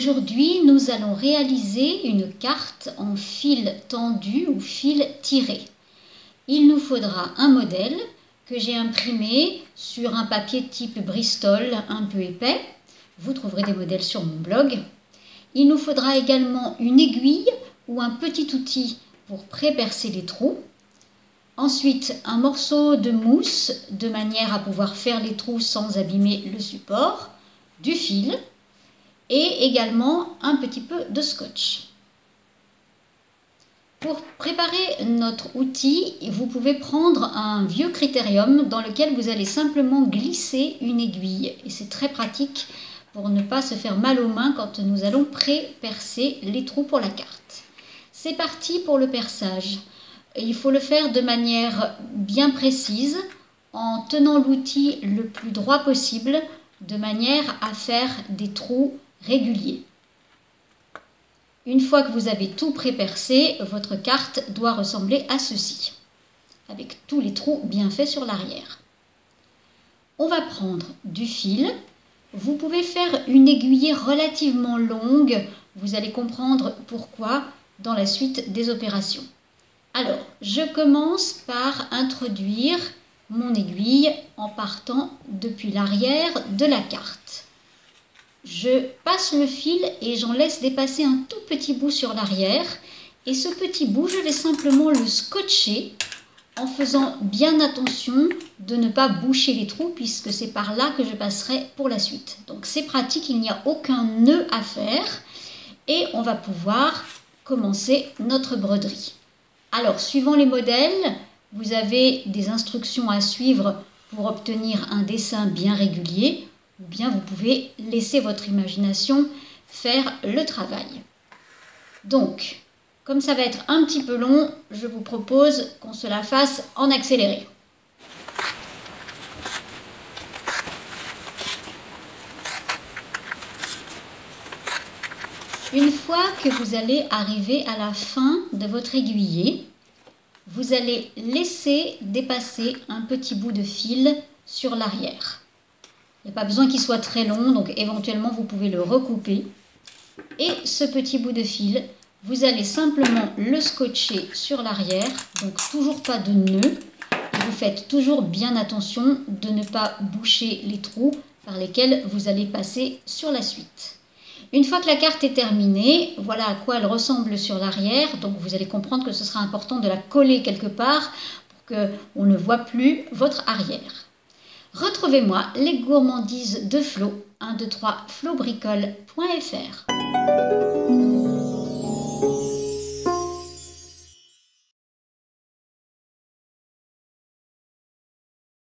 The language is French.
Aujourd'hui, nous allons réaliser une carte en fil tendu ou fil tiré. Il nous faudra un modèle que j'ai imprimé sur un papier type Bristol un peu épais. Vous trouverez des modèles sur mon blog. Il nous faudra également une aiguille ou un petit outil pour pré-percer les trous. Ensuite, un morceau de mousse de manière à pouvoir faire les trous sans abîmer le support, du fil et également un petit peu de scotch. Pour préparer notre outil, vous pouvez prendre un vieux critérium dans lequel vous allez simplement glisser une aiguille. Et c'est très pratique pour ne pas se faire mal aux mains quand nous allons pré-percer les trous pour la carte. C'est parti pour le perçage. Il faut le faire de manière bien précise en tenant l'outil le plus droit possible de manière à faire des trous réguliers. Une fois que vous avez tout pré-percé, votre carte doit ressembler à ceci, avec tous les trous bien faits sur l'arrière. On va prendre du fil. Vous pouvez faire une aiguille relativement longue. Vous allez comprendre pourquoi dans la suite des opérations. Alors, je commence par introduire mon aiguille en partant depuis l'arrière de la carte. Je passe le fil et j'en laisse dépasser un tout petit bout sur l'arrière. Et ce petit bout, je vais simplement le scotcher en faisant bien attention de ne pas boucher les trous puisque c'est par là que je passerai pour la suite. Donc c'est pratique, il n'y a aucun nœud à faire et on va pouvoir commencer notre broderie. Alors, suivant les modèles, vous avez des instructions à suivre pour obtenir un dessin bien régulier. Ou bien vous pouvez laisser votre imagination faire le travail. Donc, comme ça va être un petit peu long, je vous propose qu'on se la fasse en accéléré. Une fois que vous allez arriver à la fin de votre aiguillé, vous allez laisser dépasser un petit bout de fil sur l'arrière. Il n'y a pas besoin qu'il soit très long, donc éventuellement vous pouvez le recouper. Et ce petit bout de fil, vous allez simplement le scotcher sur l'arrière, donc toujours pas de nœud. Et vous faites toujours bien attention de ne pas boucher les trous par lesquels vous allez passer sur la suite. Une fois que la carte est terminée, voilà à quoi elle ressemble sur l'arrière. Donc vous allez comprendre que ce sera important de la coller quelque part pour qu'on ne voit plus votre arrière. Retrouvez-moi les gourmandises de Flo, 123flobricole.fr.